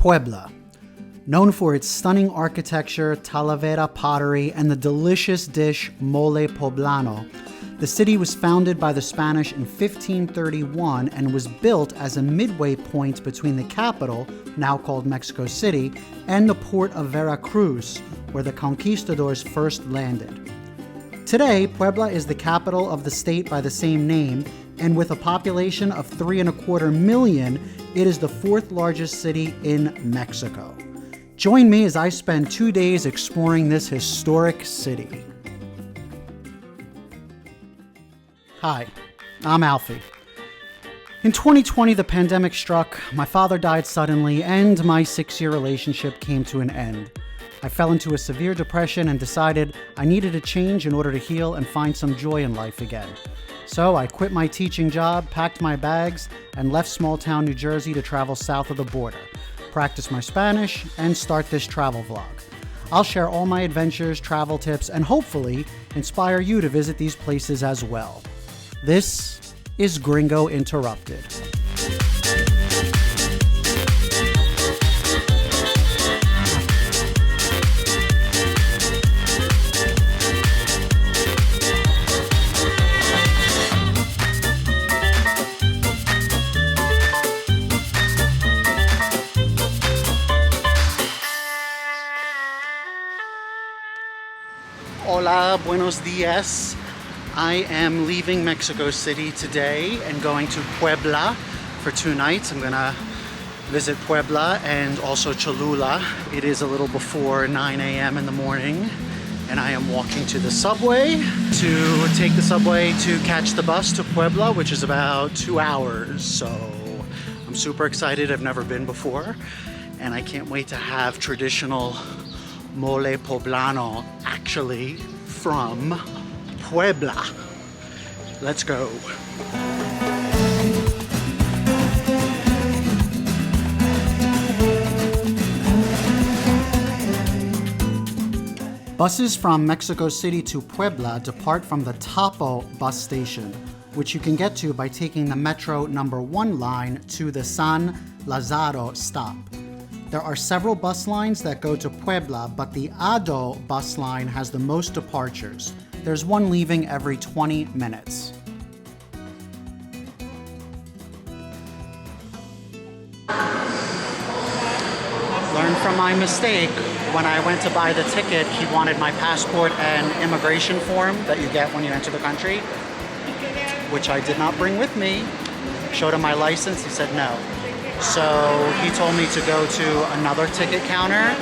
Puebla. Known for its stunning architecture, talavera pottery, and the delicious dish mole poblano, the city was founded by the Spanish in 1531 and was built as a midway point between the capital, now called Mexico City, and the port of Veracruz, where the conquistadors first landed. Today, Puebla is the capital of the state by the same name, and with a population of 3.25 million, it is the fourth largest city in Mexico. Join me as I spend 2 days exploring this historic city. Hi, I'm Alfie. In 2020, the pandemic struck, my father died suddenly, and my 6-year relationship came to an end. I fell into a severe depression and decided I needed a change in order to heal and find some joy in life again. So I quit my teaching job, packed my bags, and left small-town New Jersey to travel south of the border, practice my Spanish, and start this travel vlog. I'll share all my adventures, travel tips, and hopefully inspire you to visit these places as well. This is Gringo Interrupted. Hola, buenos dias. I am leaving Mexico City today and going to Puebla for 2 nights. I'm gonna visit Puebla and also Cholula. It is a little before 9 a.m. in the morning, and I am walking to the subway to take the subway to catch the bus to Puebla, which is about 2 hours. So I'm super excited. I've never been before, and I can't wait to have traditional mole poblano, actually from Puebla. Let's go. Buses from Mexico City to Puebla depart from the Tapo bus station, which you can get to by taking the Metro number 1 line to the San Lazaro stop. There are several bus lines that go to Puebla, but the Ado bus line has the most departures. There's one leaving every 20 minutes. Learned from my mistake. When I went to buy the ticket, he wanted my passport and immigration form that you get when you enter the country, which I did not bring with me. Showed him my license, he said no. So he told me to go to another ticket counter,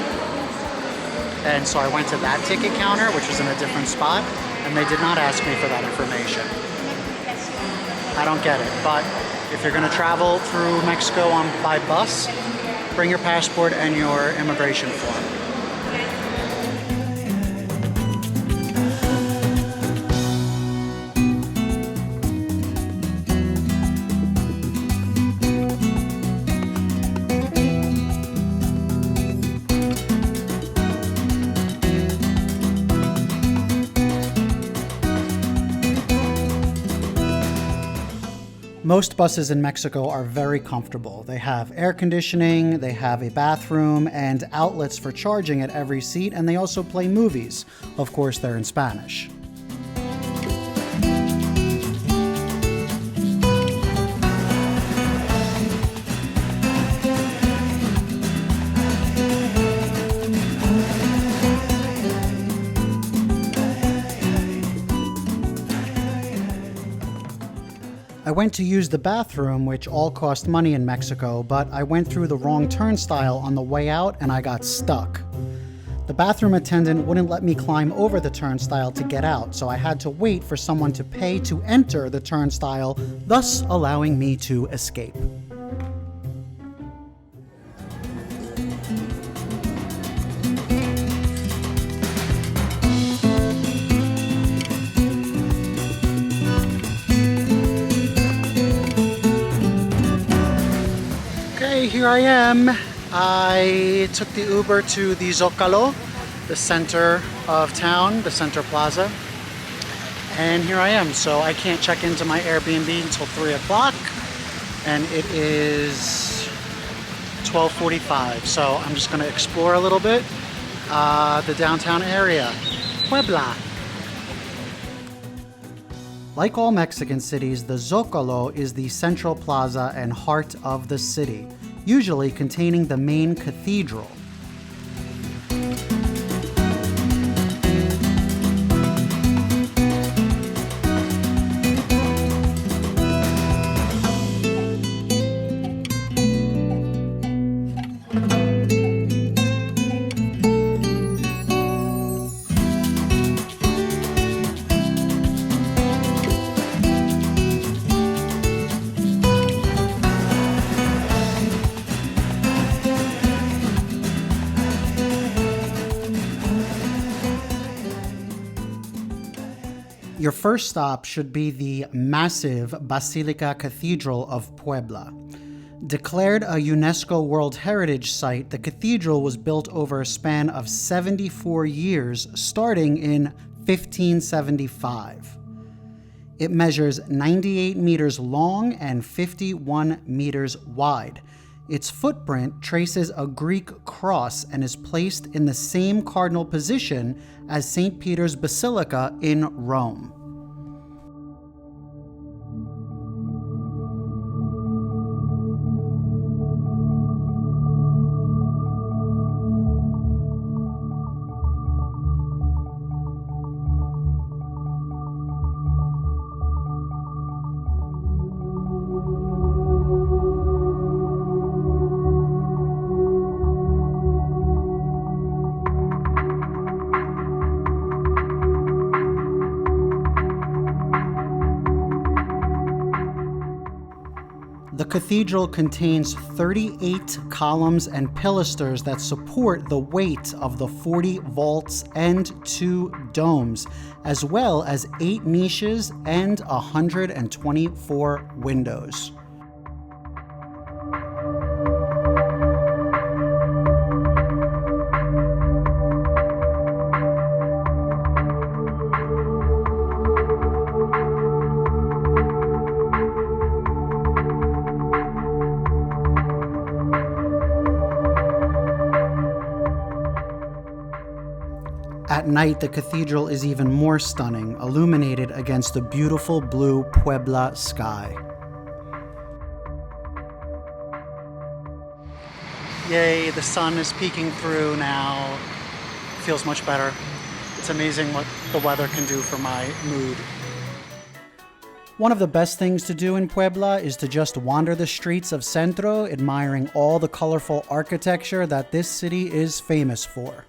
and so I went to that ticket counter, which was in a different spot, and they did not ask me for that information. I don't get it, but if you're going to travel through Mexico by bus, bring your passport and your immigration form. Most buses in Mexico are very comfortable. They have air conditioning, they have a bathroom, and outlets for charging at every seat, and they also play movies. Of course, they're in Spanish. I went to use the bathroom, which all cost money in Mexico, but I went through the wrong turnstile on the way out and I got stuck. The bathroom attendant wouldn't let me climb over the turnstile to get out, so I had to wait for someone to pay to enter the turnstile, thus allowing me to escape. Here I am. I took the Uber to the Zócalo, the center of town, the center plaza, and here I am. So I can't check into my Airbnb until 3 o'clock, and it is 12:45, so I'm just going to explore a little bit the downtown area. Puebla. Like all Mexican cities, the Zócalo is the central plaza and heart of the city, usually containing the main cathedral. Your first stop should be the massive Basilica Cathedral of Puebla. Declared a UNESCO World Heritage Site, the cathedral was built over a span of 74 years, starting in 1575. It measures 98 meters long and 51 meters wide. Its footprint traces a Greek cross and is placed in the same cardinal position as St. Peter's Basilica in Rome. The cathedral contains 38 columns and pilasters that support the weight of the 40 vaults and 2 domes, as well as 8 niches and 124 windows. At night, the cathedral is even more stunning, illuminated against the beautiful blue Puebla sky. Yay, the sun is peeking through now. Feels much better. It's amazing what the weather can do for my mood. One of the best things to do in Puebla is to just wander the streets of Centro, admiring all the colorful architecture that this city is famous for.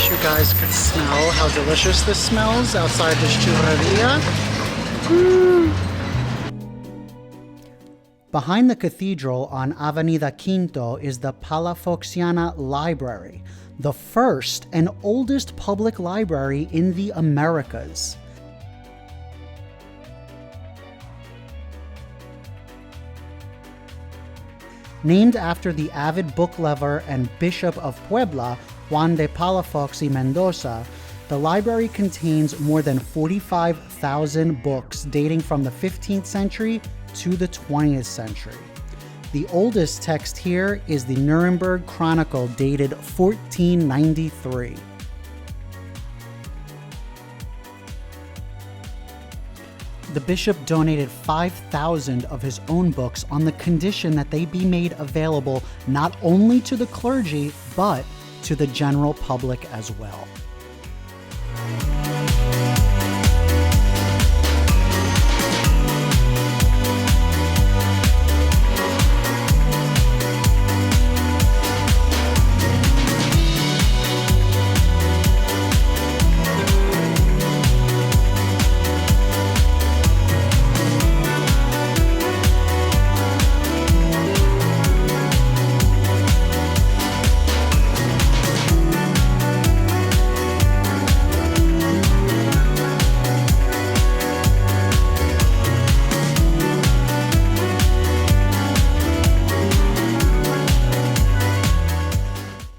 You guys could smell how delicious this smells outside this churreria. Behind the cathedral on Avenida Quinto is the Palafoxiana Library, the first and oldest public library in the Americas. Named after the avid book lover and Bishop of Puebla, Juan de Palafox y Mendoza, the library contains more than 45,000 books dating from the 15th century to the 20th century. The oldest text here is the Nuremberg Chronicle dated 1493. The bishop donated 5,000 of his own books on the condition that they be made available not only to the clergy, but to the general public as well.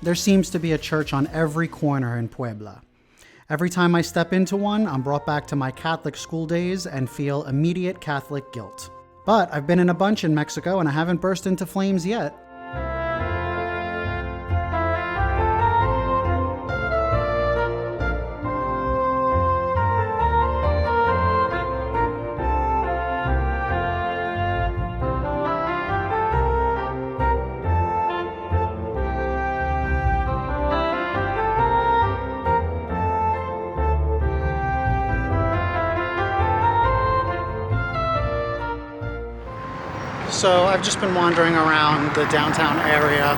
there seems to be a church on every corner in Puebla. Every time I step into one, I'm brought back to my Catholic school days and feel immediate Catholic guilt. But I've been in a bunch in Mexico and I haven't burst into flames yet. So I've just been wandering around the downtown area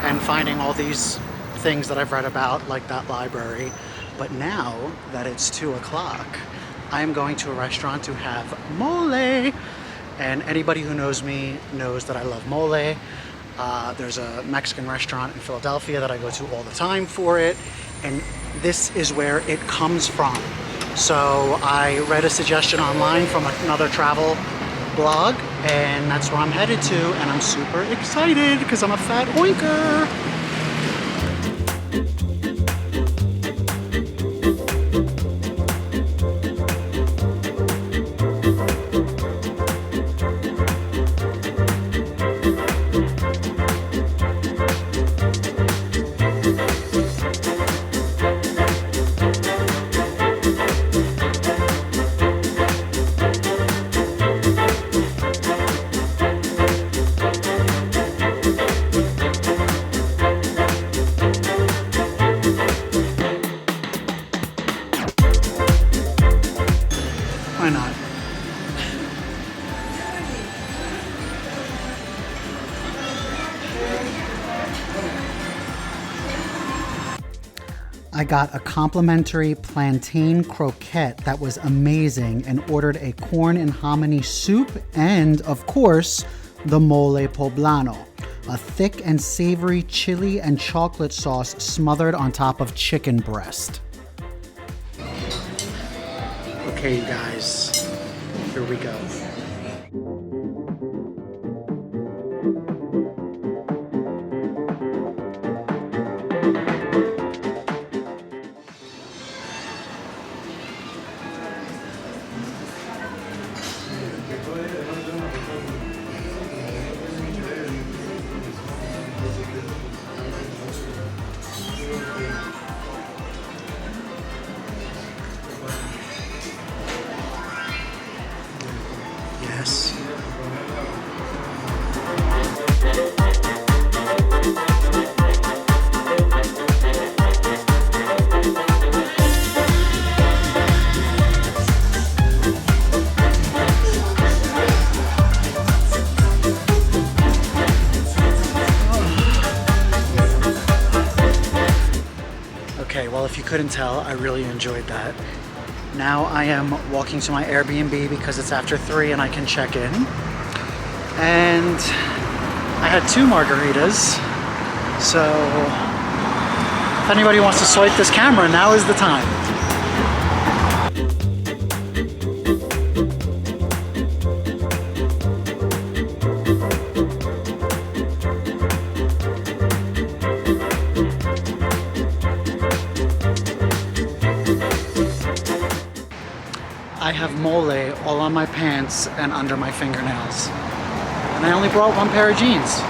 and finding all these things that I've read about, like that library. But now that it's 2 o'clock, I am going to a restaurant to have mole. And anybody who knows me knows that I love mole. There's a Mexican restaurant in Philadelphia that I go to all the time for it. And this is where it comes from. So I read a suggestion online from another travel blog, and that's where I'm headed to, and I'm super excited because I'm a fat oinker. Why not? I got a complimentary plantain croquette that was amazing and ordered a corn and hominy soup and, of course, the mole poblano, a thick and savory chili and chocolate sauce smothered on top of chicken breast. Okay, you guys, here we go. Yes. Okay, well, if you couldn't tell, I really enjoyed that. Now I am walking to my Airbnb because it's after 3 and I can check in. And I had 2 margaritas, so if anybody wants to swipe this camera, now is the time. I have mole all on my pants and under my fingernails. And I only brought 1 pair of jeans.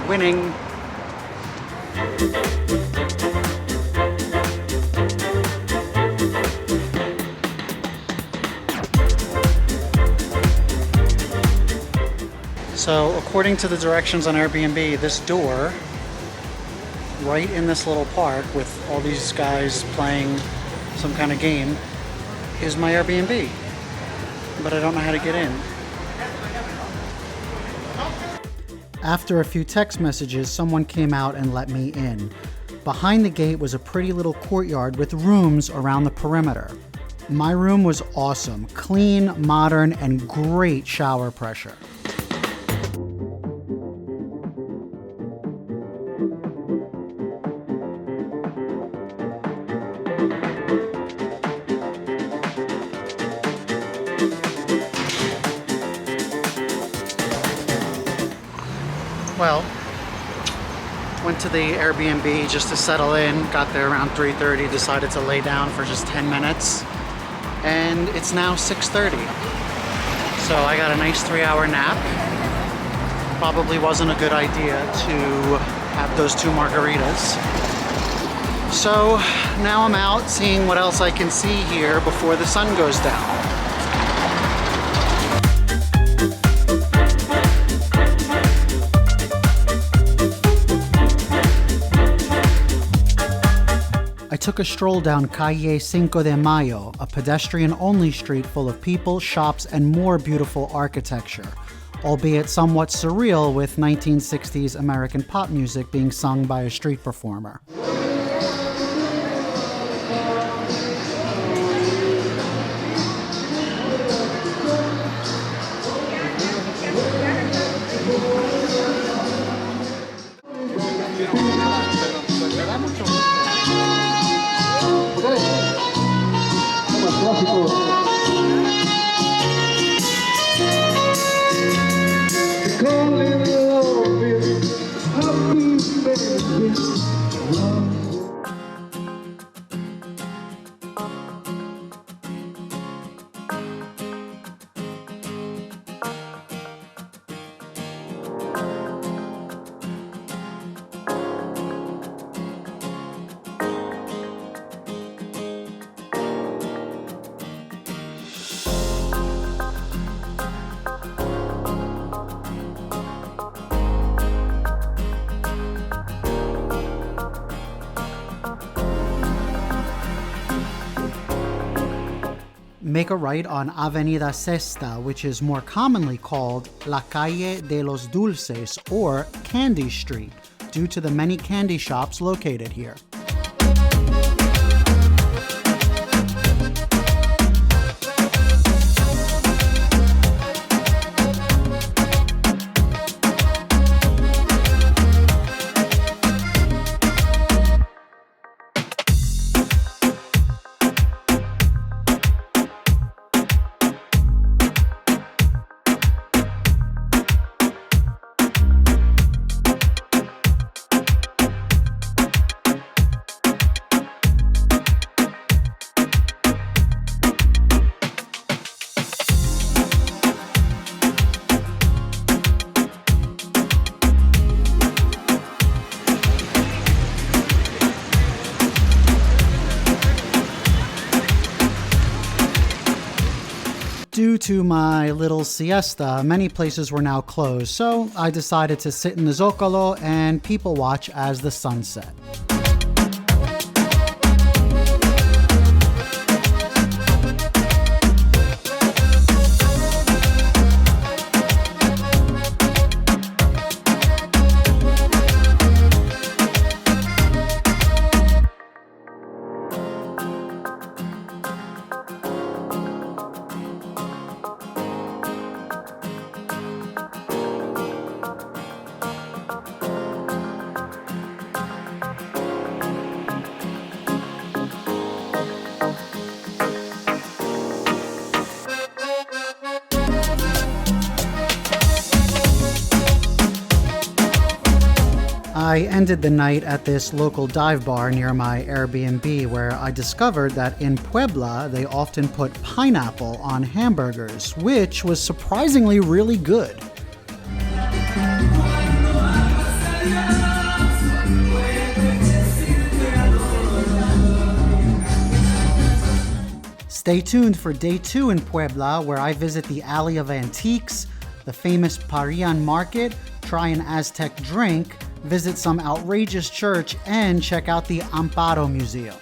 Winning. So according to the directions on Airbnb, this door, right in this little park with all these guys playing some kind of game, is my Airbnb, but I don't know how to get in. After a few text messages, someone came out and let me in. Behind the gate was a pretty little courtyard with rooms around the perimeter. My room was awesome, clean, modern, and great shower pressure. Well, went to the Airbnb just to settle in. Got there around 3:30, decided to lay down for just 10 minutes. And it's now 6:30. So I got a nice 3-hour nap. Probably wasn't a good idea to have those 2 margaritas. So now I'm out seeing what else I can see here before the sun goes down. I took a stroll down Calle Cinco de Mayo, a pedestrian-only street full of people, shops, and more beautiful architecture, albeit somewhat surreal with 1960s American pop music being sung by a street performer. Make a right on Avenida Sexta, which is more commonly called La Calle de los Dulces, or Candy Street, due to the many candy shops located here. Due to my little siesta, many places were now closed, so I decided to sit in the Zócalo and people watch as the sun set. I ended the night at this local dive bar near my Airbnb where I discovered that in Puebla they often put pineapple on hamburgers, which was surprisingly really good. Stay tuned for day 2 in Puebla, where I visit the Alley of Antiques, the famous Parian Market, try an Aztec drink, visit some outrageous church, and check out the Amparo Museum.